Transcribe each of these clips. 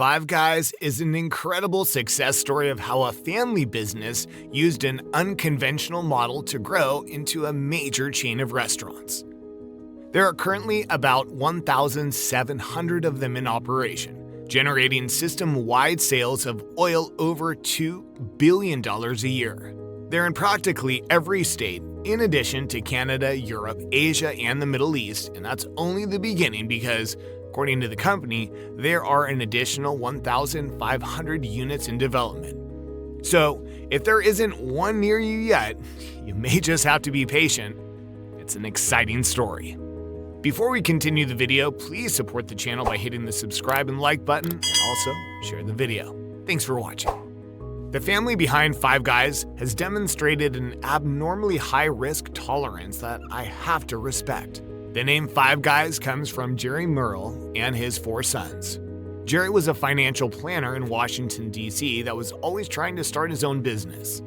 Five Guys is an incredible success story of how a family business used an unconventional model to grow into a major chain of restaurants. There are currently about 1,700 of them in operation, generating system-wide sales of oil over $2 billion a year. They're in practically every state, in addition to Canada, Europe, Asia, and the Middle East, and that's only the beginning because, according to the company, there are an additional 1,500 units in development. So, if there isn't one near you yet, you may just have to be patient. It's an exciting story. Before we continue the video, please support the channel by hitting the subscribe and like button, and also share the video. Thanks for watching. The family behind Five Guys has demonstrated an abnormally high risk tolerance that I have to respect. The name Five Guys comes from Jerry Murrell and his 4 sons. Jerry was a financial planner in Washington, D.C. that was always trying to start his own business.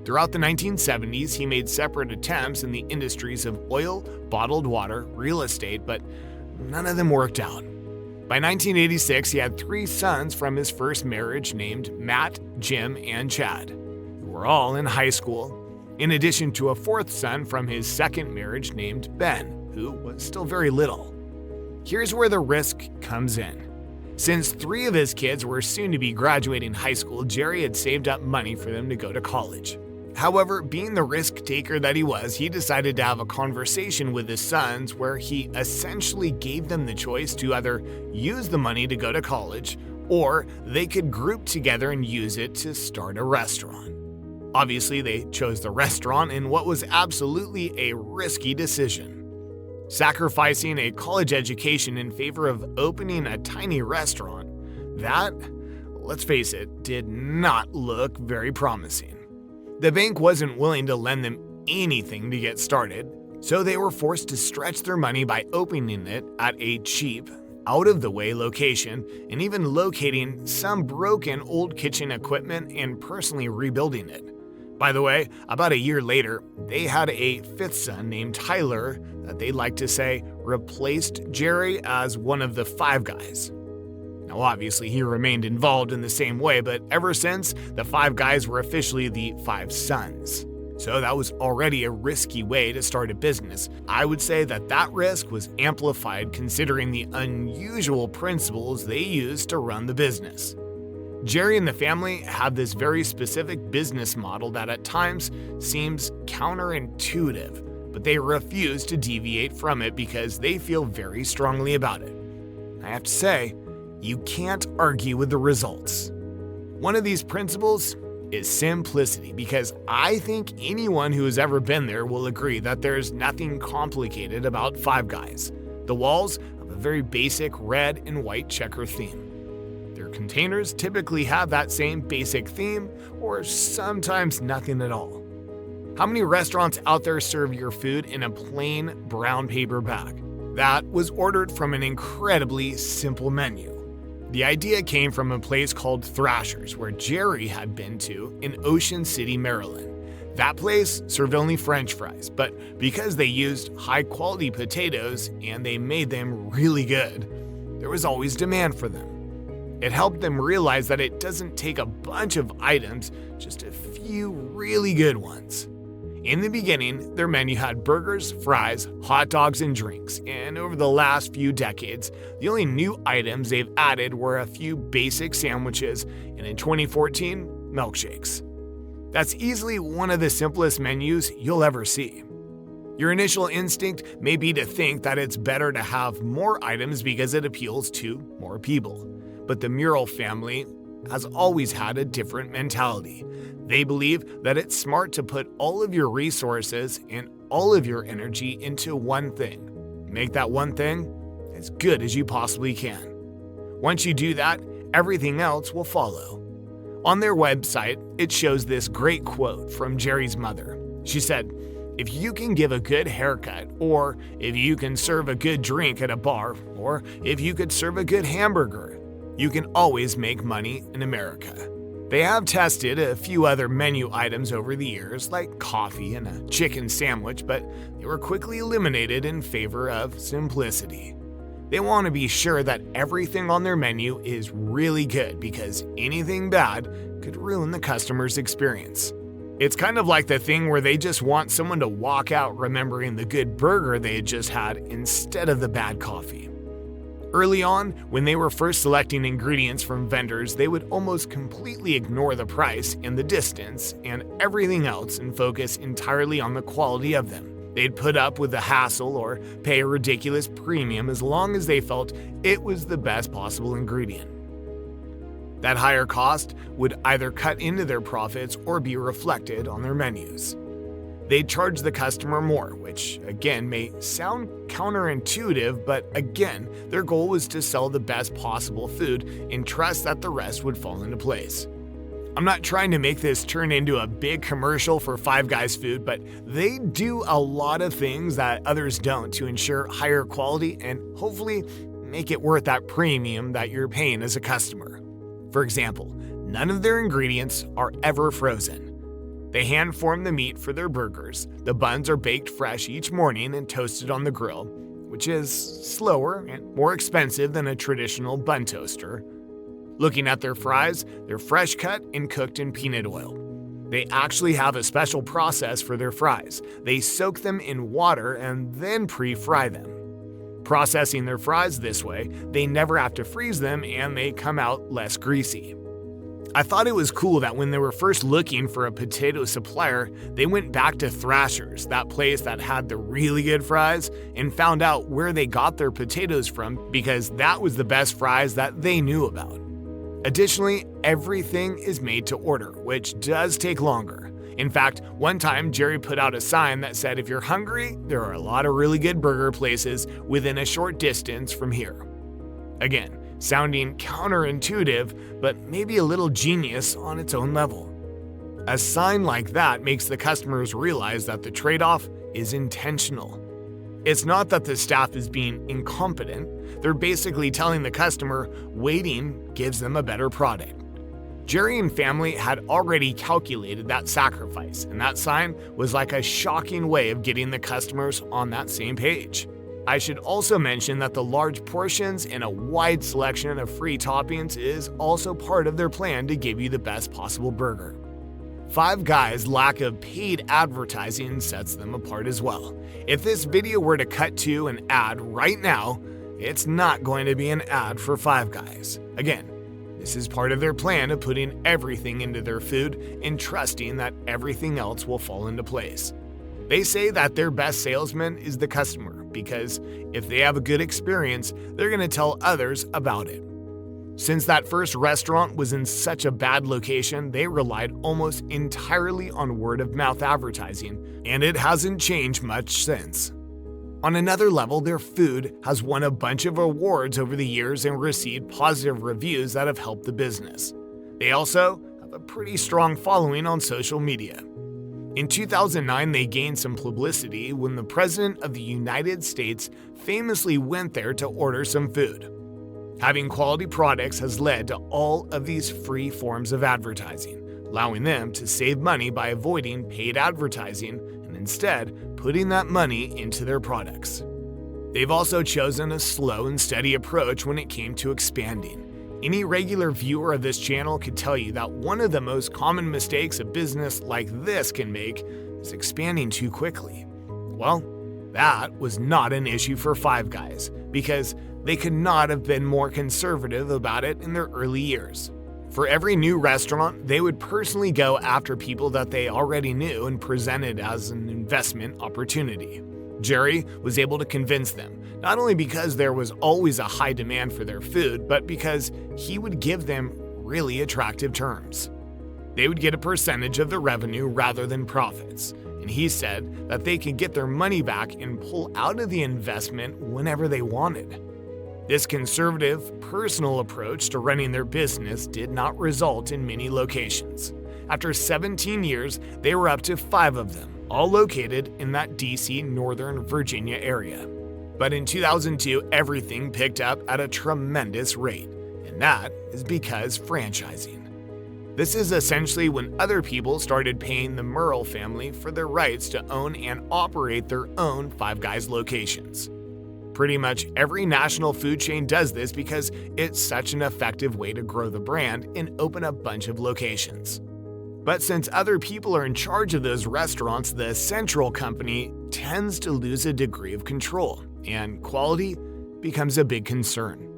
Throughout the 1970s, he made separate attempts in the industries of oil, bottled water, real estate, but none of them worked out. By 1986, he had 3 sons from his first marriage named Matt, Jim, and Chad, who were all in high school, in addition to a 4th son from his second marriage named Ben, who was still very little. Here's where the risk comes in. Since 3 of his kids were soon to be graduating high school, Jerry had saved up money for them to go to college. However, being the risk taker that he was, he decided to have a conversation with his sons where he essentially gave them the choice to either use the money to go to college or they could group together and use it to start a restaurant. Obviously, they chose the restaurant in what was absolutely a risky decision. Sacrificing a college education in favor of opening a tiny restaurant, that, let's face it, did not look very promising. The bank wasn't willing to lend them anything to get started, so they were forced to stretch their money by opening it at a cheap, out-of-the-way location and even locating some broken old kitchen equipment and personally rebuilding it. By the way, about a year later, they had a 5th son named Tyler that they'd like to say replaced Jerry as one of the Five Guys. Now obviously he remained involved in the same way, but ever since, the Five Guys were officially the 5 sons. So that was already a risky way to start a business. I would say that risk was amplified considering the unusual principles they used to run the business. Jerry and the family have this very specific business model that at times seems counterintuitive, but they refuse to deviate from it because they feel very strongly about it. I have to say, you can't argue with the results. One of these principles is simplicity, because I think anyone who has ever been there will agree that there's nothing complicated about Five Guys. The walls have a very basic red and white checker theme. Their containers typically have that same basic theme, or sometimes nothing at all. How many restaurants out there serve your food in a plain brown paper bag? That was ordered from an incredibly simple menu. The idea came from a place called Thrasher's, where Jerry had been to in Ocean City, Maryland. That place served only French fries, but because they used high-quality potatoes and they made them really good, there was always demand for them. It helped them realize that it doesn't take a bunch of items, just a few really good ones. In the beginning, their menu had burgers, fries, hot dogs, and drinks, and over the last few decades, the only new items they've added were a few basic sandwiches, and in 2014, milkshakes. That's easily one of the simplest menus you'll ever see. Your initial instinct may be to think that it's better to have more items because it appeals to more people. But the Murrell family has always had a different mentality. They believe that it's smart to put all of your resources and all of your energy into one thing. Make that one thing as good as you possibly can. Once you do that, everything else will follow. On their website, it shows this great quote from Jerry's mother. She said, "If you can give a good haircut, or if you can serve a good drink at a bar, or if you could serve a good hamburger, you can always make money in America." They have tested a few other menu items over the years, like coffee and a chicken sandwich, but they were quickly eliminated in favor of simplicity. They want to be sure that everything on their menu is really good because anything bad could ruin the customer's experience. It's kind of like the thing where they just want someone to walk out remembering the good burger they had just had instead of the bad coffee. Early on, when they were first selecting ingredients from vendors, they would almost completely ignore the price and the distance and everything else and focus entirely on the quality of them. They'd put up with the hassle or pay a ridiculous premium as long as they felt it was the best possible ingredient. That higher cost would either cut into their profits or be reflected on their menus. They'd charge the customer more, which again may sound counterintuitive, but again, their goal was to sell the best possible food and trust that the rest would fall into place. I'm not trying to make this turn into a big commercial for Five Guys food, but they do a lot of things that others don't to ensure higher quality and hopefully make it worth that premium that you're paying as a customer. For example, none of their ingredients are ever frozen. They hand form the meat for their burgers. The buns are baked fresh each morning and toasted on the grill, which is slower and more expensive than a traditional bun toaster. Looking at their fries, they're fresh cut and cooked in peanut oil. They actually have a special process for their fries. They soak them in water and then pre-fry them. Processing their fries this way, they never have to freeze them and they come out less greasy. I thought it was cool that when they were first looking for a potato supplier, they went back to Thrasher's, that place that had the really good fries, and found out where they got their potatoes from because that was the best fries that they knew about. Additionally, everything is made to order, which does take longer. In fact, one time Jerry put out a sign that said, "If you're hungry, there are a lot of really good burger places within a short distance from here." Again, sounding counterintuitive, but maybe a little genius on its own level. A sign like that makes the customers realize that the trade-off is intentional. It's not that the staff is being incompetent, they're basically telling the customer waiting gives them a better product. Jerry and family had already calculated that sacrifice, and that sign was like a shocking way of getting the customers on that same page. I should also mention that the large portions and a wide selection of free toppings is also part of their plan to give you the best possible burger. Five Guys' lack of paid advertising sets them apart as well. If this video were to cut to an ad right now, it's not going to be an ad for Five Guys. Again, this is part of their plan of putting everything into their food and trusting that everything else will fall into place. They say that their best salesman is the customer because if they have a good experience, they're going to tell others about it. Since that first restaurant was in such a bad location, they relied almost entirely on word-of-mouth advertising, and it hasn't changed much since. On another level, their food has won a bunch of awards over the years and received positive reviews that have helped the business. They also have a pretty strong following on social media. In 2009, they gained some publicity when the President of the United States famously went there to order some food. Having quality products has led to all of these free forms of advertising, allowing them to save money by avoiding paid advertising and instead putting that money into their products. They've also chosen a slow and steady approach when it came to expanding. Any regular viewer of this channel could tell you that one of the most common mistakes a business like this can make is expanding too quickly. Well, that was not an issue for Five Guys because they could not have been more conservative about it in their early years. For every new restaurant, they would personally go after people that they already knew and present it as an investment opportunity. Jerry was able to convince them, not only because there was always a high demand for their food, but because he would give them really attractive terms. They would get a percentage of the revenue rather than profits, and he said that they could get their money back and pull out of the investment whenever they wanted. This conservative, personal approach to running their business did not result in many locations. After 17 years, they were up to 5 of them, all located in that DC, Northern Virginia area. But in 2002, everything picked up at a tremendous rate, and that is because franchising. This is essentially when other people started paying the Murrell family for their rights to own and operate their own Five Guys locations. Pretty much every national food chain does this because it's such an effective way to grow the brand and open a bunch of locations. But since other people are in charge of those restaurants, the central company tends to lose a degree of control, and quality becomes a big concern.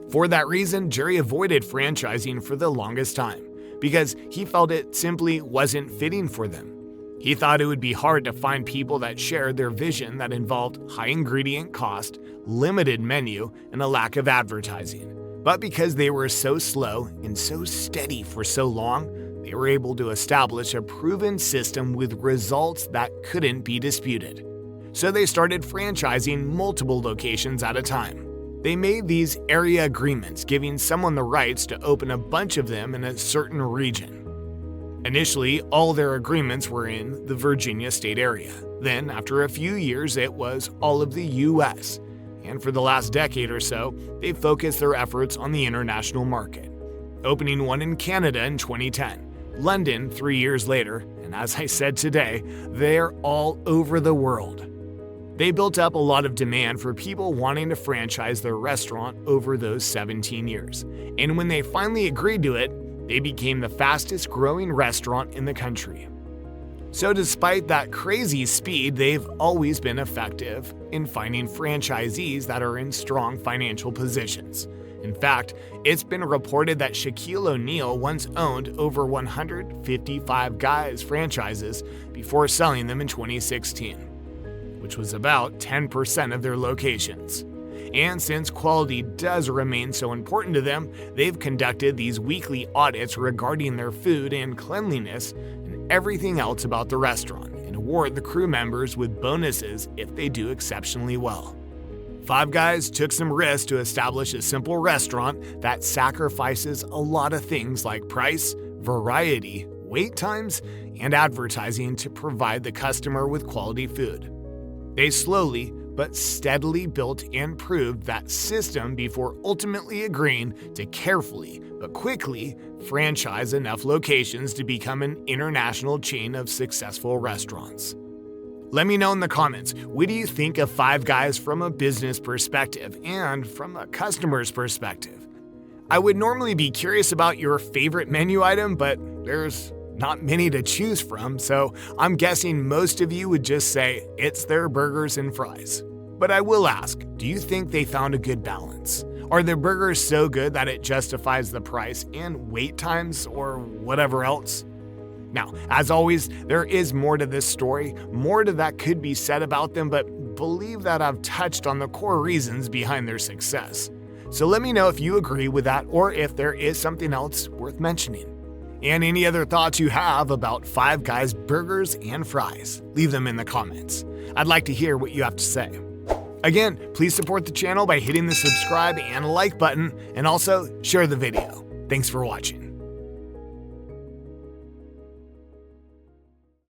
For that reason, Jerry avoided franchising for the longest time, because he felt it simply wasn't fitting for them. He thought it would be hard to find people that shared their vision that involved high ingredient cost, limited menu, and a lack of advertising. But because they were so slow and so steady for so long, they were able to establish a proven system with results that couldn't be disputed. So they started franchising multiple locations at a time. They made these area agreements, giving someone the rights to open a bunch of them in a certain region. Initially, all their agreements were in the Virginia state area. Then, after a few years, it was all of the US. And for the last decade or so, they focused their efforts on the international market, opening one in Canada in 2010, London 3 years later, and as I said today, they're all over the world. They built up a lot of demand for people wanting to franchise their restaurant over those 17 years. And when they finally agreed to it, they became the fastest growing restaurant in the country. So despite that crazy speed, they've always been effective in finding franchisees that are in strong financial positions. In fact, it's been reported that Shaquille O'Neal once owned over 155 Guys franchises before selling them in 2016, which was about 10% of their locations. And since quality does remain so important to them, they've conducted these weekly audits regarding their food and cleanliness and everything else about the restaurant, and award the crew members with bonuses if they do exceptionally well. Five Guys took some risks to establish a simple restaurant that sacrifices a lot of things like price, variety, wait times, and advertising to provide the customer with quality food. They slowly but steadily built and proved that system before ultimately agreeing to carefully but quickly franchise enough locations to become an international chain of successful restaurants. Let me know in the comments, what do you think of Five Guys from a business perspective and from a customer's perspective? I would normally be curious about your favorite menu item, but there's not many to choose from, so I'm guessing most of you would just say it's their burgers and fries. But I will ask, do you think they found a good balance? Are their burgers so good that it justifies the price and wait times or whatever else? Now, as always, there is more to this story, more to that could be said about them, but believe that I've touched on the core reasons behind their success. So let me know if you agree with that or if there is something else worth mentioning. And any other thoughts you have about Five Guys burgers and fries, leave them in the comments. I'd like to hear what you have to say. Again, please support the channel by hitting the subscribe and like button, and also share the video. Thanks for watching.